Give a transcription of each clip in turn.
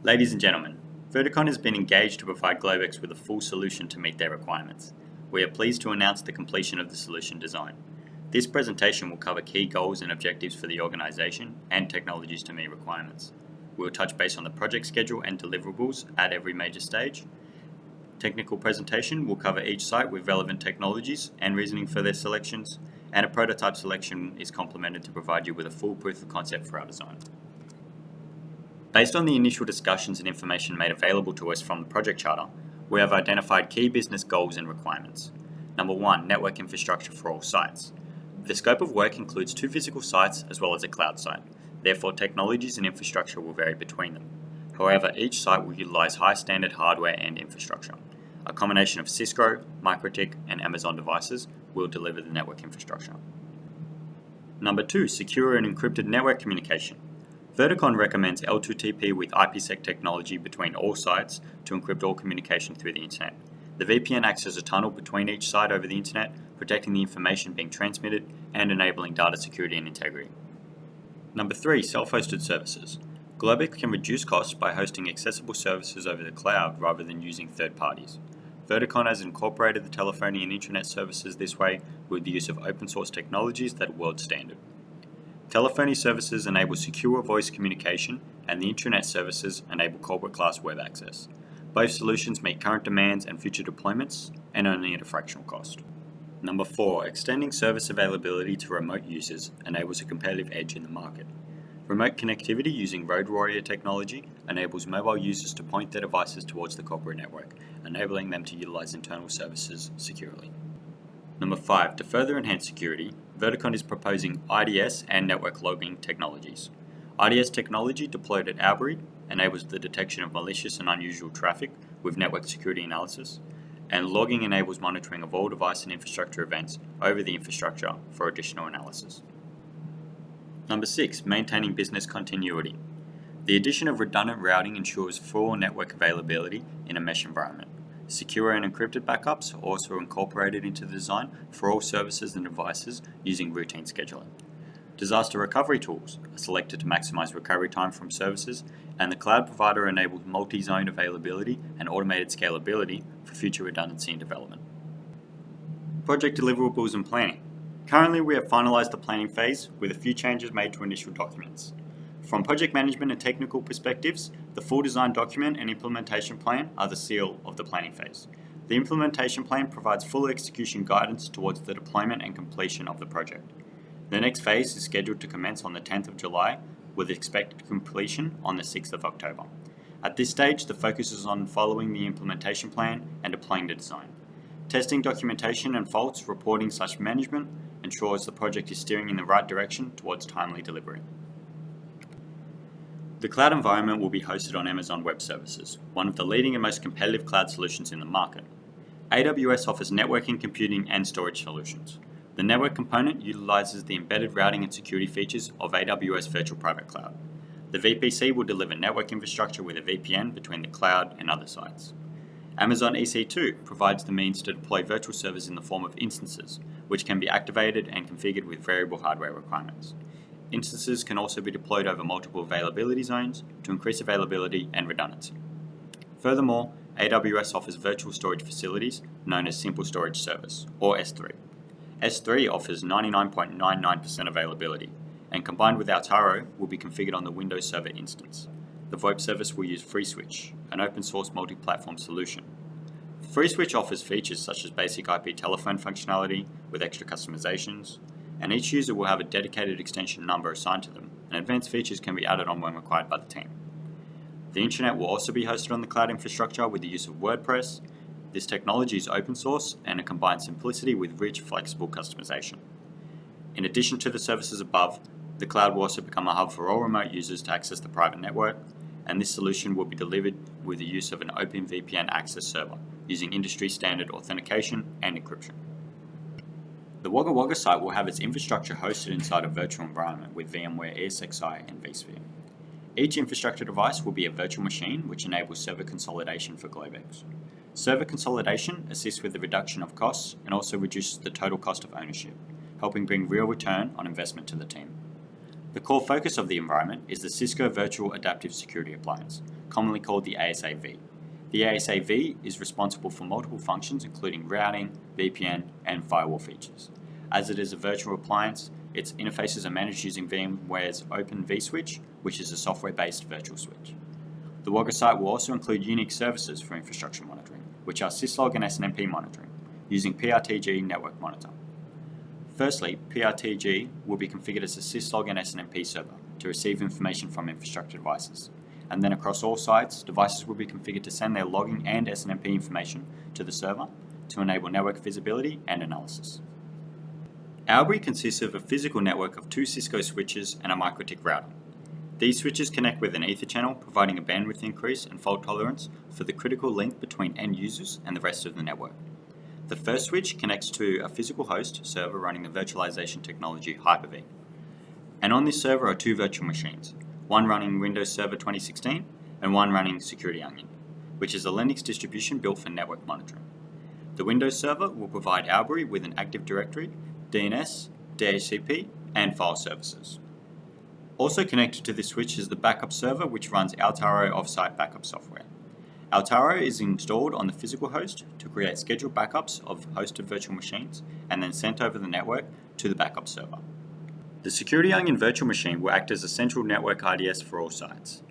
Ladies and gentlemen, Virtucon has been engaged to provide Globex with a full solution to meet their requirements. We are pleased to announce the completion of the solution design. This presentation will cover key goals and objectives for the organisation and technologies to meet requirements. We will touch base on the project schedule and deliverables at every major stage. Technical presentation will cover each site with relevant technologies and reasoning for their selections, and a prototype selection is complemented to provide you with a full proof of concept for our design. Based on the initial discussions and information made available to us from the project charter, we have identified key business goals and requirements. Number 1, network infrastructure for all sites. The scope of work includes 2 physical sites as well as a cloud site. Therefore, technologies and infrastructure will vary between them. However, each site will utilize high standard hardware and infrastructure. A combination of Cisco, MikroTik, and Amazon devices will deliver the network infrastructure. Number 2, secure and encrypted network communication. Virtucon recommends L2TP with IPsec technology between all sites to encrypt all communication through the internet. The VPN acts as a tunnel between each site over the internet, protecting the information being transmitted and enabling data security and integrity. Number 3, self-hosted services. Globex can reduce costs by hosting accessible services over the cloud rather than using third parties. Virtucon has incorporated the telephony and internet services this way with the use of open source technologies that are world standard. Telephony services enable secure voice communication, and the intranet services enable corporate-class web access. Both solutions meet current demands and future deployments, and only at a fractional cost. Number 4, extending service availability to remote users enables a competitive edge in the market. Remote connectivity using Road Warrior technology enables mobile users to point their devices towards the corporate network, enabling them to utilize internal services securely. Number 5, to further enhance security, Virtucon is proposing IDS and network logging technologies. IDS technology deployed at Albury enables the detection of malicious and unusual traffic with network security analysis, and logging enables monitoring of all device and infrastructure events over the infrastructure for additional analysis. Number 6, maintaining business continuity. The addition of redundant routing ensures full network availability in a mesh environment. Secure and encrypted backups are also incorporated into the design for all services and devices using routine scheduling. Disaster recovery tools are selected to maximize recovery time from services, and the cloud provider enables multi-zone availability and automated scalability for future redundancy and development. Project deliverables and planning. Currently, we have finalized the planning phase with a few changes made to initial documents. From project management and technical perspectives, the full design document and implementation plan are the seal of the planning phase. The implementation plan provides full execution guidance towards the deployment and completion of the project. The next phase is scheduled to commence on the 10th of July, with expected completion on the 6th of October. At this stage, the focus is on following the implementation plan and deploying the design. Testing documentation and faults reporting/management ensures the project is steering in the right direction towards timely delivery. The cloud environment will be hosted on Amazon Web Services, one of the leading and most competitive cloud solutions in the market. AWS offers networking, computing, and storage solutions. The network component utilizes the embedded routing and security features of AWS Virtual Private Cloud. The VPC will deliver network infrastructure with a VPN between the cloud and other sites. Amazon EC2 provides the means to deploy virtual servers in the form of instances, which can be activated and configured with variable hardware requirements. Instances can also be deployed over multiple availability zones to increase availability and redundancy. Furthermore, AWS offers virtual storage facilities known as Simple Storage Service, or S3. S3 offers 99.99% availability, and combined with Altaro will be configured on the Windows Server instance. The VoIP service will use FreeSwitch, an open-source multi-platform solution. FreeSwitch offers features such as basic IP telephone functionality with extra customizations, and each user will have a dedicated extension number assigned to them, and advanced features can be added on when required by the team. The intranet will also be hosted on the cloud infrastructure with the use of WordPress. This technology is open source and it combines simplicity with rich, flexible customization. In addition to the services above, the cloud will also become a hub for all remote users to access the private network, and this solution will be delivered with the use of an OpenVPN access server using industry-standard authentication and encryption. The Wagga Wagga site will have its infrastructure hosted inside a virtual environment with VMware ESXi and vSphere. Each infrastructure device will be a virtual machine which enables server consolidation for Globex. Server consolidation assists with the reduction of costs and also reduces the total cost of ownership, helping bring real return on investment to the team. The core focus of the environment is the Cisco Virtual Adaptive Security Appliance, commonly called the ASAV. The ASAV is responsible for multiple functions including routing, VPN, and firewall features. As it is a virtual appliance, its interfaces are managed using VMware's Open vSwitch, which is a software-based virtual switch. The Wagga site will also include unique services for infrastructure monitoring, which are syslog and SNMP monitoring, using PRTG Network Monitor. Firstly, PRTG will be configured as a syslog and SNMP server to receive information from infrastructure devices. And then across all sites, devices will be configured to send their logging and SNMP information to the server to enable network visibility and analysis. Albury consists of a physical network of 2 Cisco switches and a MikroTik router. These switches connect with an Ether channel, providing a bandwidth increase and fault tolerance for the critical link between end users and the rest of the network. The first switch connects to a physical host server running the virtualization technology Hyper-V. And on this server are 2 virtual machines, one running Windows Server 2016 and one running Security Onion, which is a Linux distribution built for network monitoring. The Windows Server will provide Albury with an Active Directory, DNS, DHCP, and file services. Also connected to this switch is the backup server, which runs Altaro offsite backup software. Altaro is installed on the physical host to create scheduled backups of hosted virtual machines and then sent over the network to the backup server. The Security Onion virtual machine will act as a central network IDS for all sites.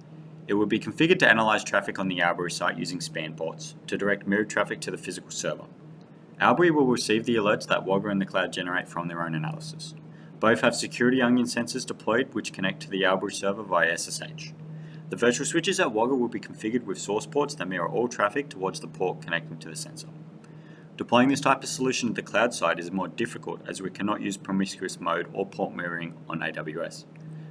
It will be configured to analyze traffic on the Albury site using span ports to direct mirrored traffic to the physical server. Albury will receive the alerts that Wagga and the cloud generate from their own analysis. Both have Security Onion sensors deployed which connect to the Albury server via SSH. The virtual switches at Wagga will be configured with source ports that mirror all traffic towards the port connecting to the sensor. Deploying this type of solution at the cloud side is more difficult as we cannot use promiscuous mode or port mirroring on AWS.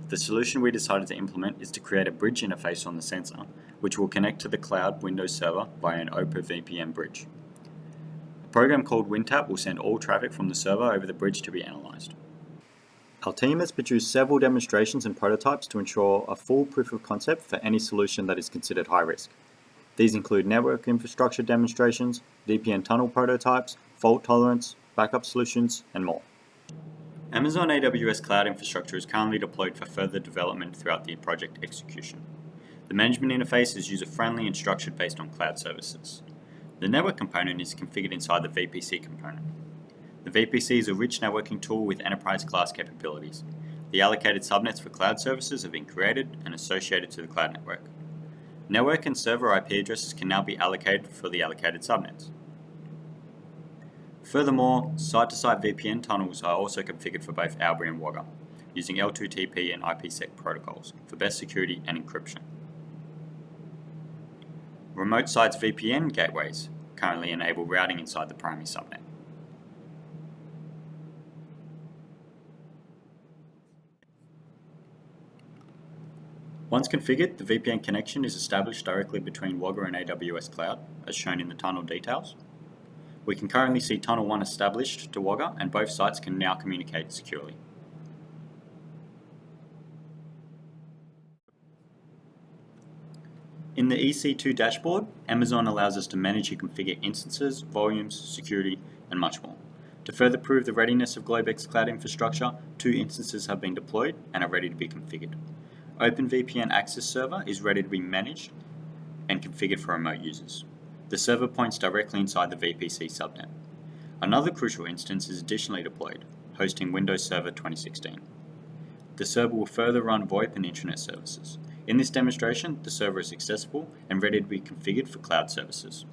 The solution we decided to implement is to create a bridge interface on the sensor, which will connect to the cloud Windows server via an OpenVPN bridge. A program called WinTap will send all traffic from the server over the bridge to be analyzed. Our team has produced several demonstrations and prototypes to ensure a full proof of concept for any solution that is considered high risk. These include network infrastructure demonstrations, VPN tunnel prototypes, fault tolerance, backup solutions, and more. Amazon AWS Cloud Infrastructure is currently deployed for further development throughout the project execution. The management interface is user-friendly and structured based on cloud services. The network component is configured inside the VPC component. The VPC is a rich networking tool with enterprise-class capabilities. The allocated subnets for cloud services have been created and associated to the cloud network. Network and server IP addresses can now be allocated for the allocated subnets. Furthermore, site-to-site VPN tunnels are also configured for both Albury and Wagga, using L2TP and IPsec protocols for best security and encryption. Remote sites VPN gateways currently enable routing inside the primary subnet. Once configured, the VPN connection is established directly between Wagga and AWS Cloud, as shown in the tunnel details. We can currently see Tunnel 1 established to Wagga, and both sites can now communicate securely. In the EC2 dashboard, Amazon allows us to manage and configure instances, volumes, security, and much more. To further prove the readiness of Globex cloud infrastructure, 2 instances have been deployed and are ready to be configured. OpenVPN Access Server is ready to be managed and configured for remote users. The server points directly inside the VPC subnet. Another crucial instance is additionally deployed, hosting Windows Server 2016. The server will further run VoIP and Intranet services. In this demonstration, the server is accessible and ready to be configured for cloud services.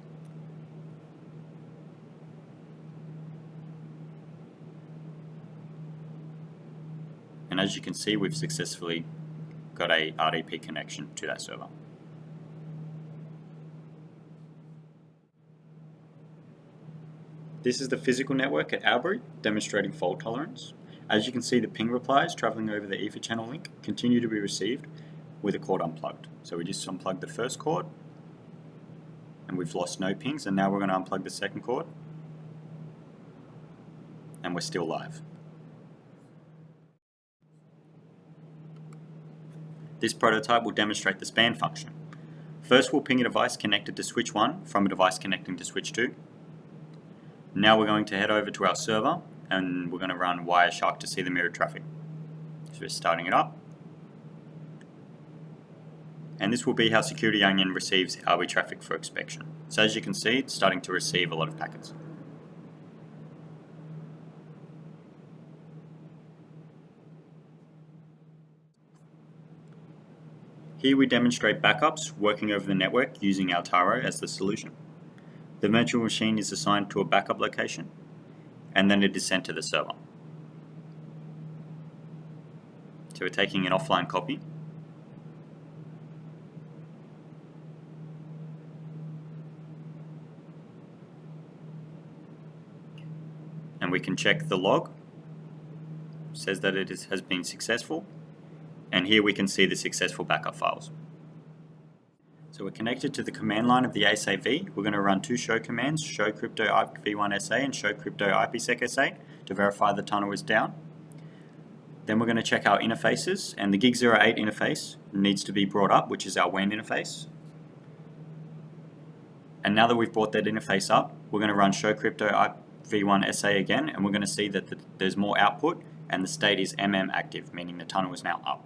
And as you can see, we've successfully got a RDP connection to that server. This is the physical network at Albury, demonstrating fault tolerance. As you can see, the ping replies traveling over the Ether channel link continue to be received with a cord unplugged. So we just unplugged the first cord, and we've lost no pings, and now we're going to unplug the second cord, and we're still live. This prototype will demonstrate the span function. First, we'll ping a device connected to switch 1 from a device connecting to switch 2. Now we're going to head over to our server and we're going to run Wireshark to see the mirrored traffic. So we're starting it up. and this will be how Security Onion receives RB traffic for inspection. So as you can see, it's starting to receive a lot of packets. Here we demonstrate backups working over the network using our Taro as the solution. The virtual machine is assigned to a backup location, and then it is sent to the server. So we're taking an offline copy. And we can check the log. It says that it has been successful. And here we can see the successful backup files. So we're connected to the command line of the ASAV. We're going to run two show commands, show crypto v1sa and show crypto IPsec.sa to verify the tunnel is down. Then we're going to check our interfaces, and the gig08 interface needs to be brought up, which is our WAN interface. And now that we've brought that interface up, we're going to run show crypto v1sa again, and we're going to see that there's more output and the state is active, meaning the tunnel is now up.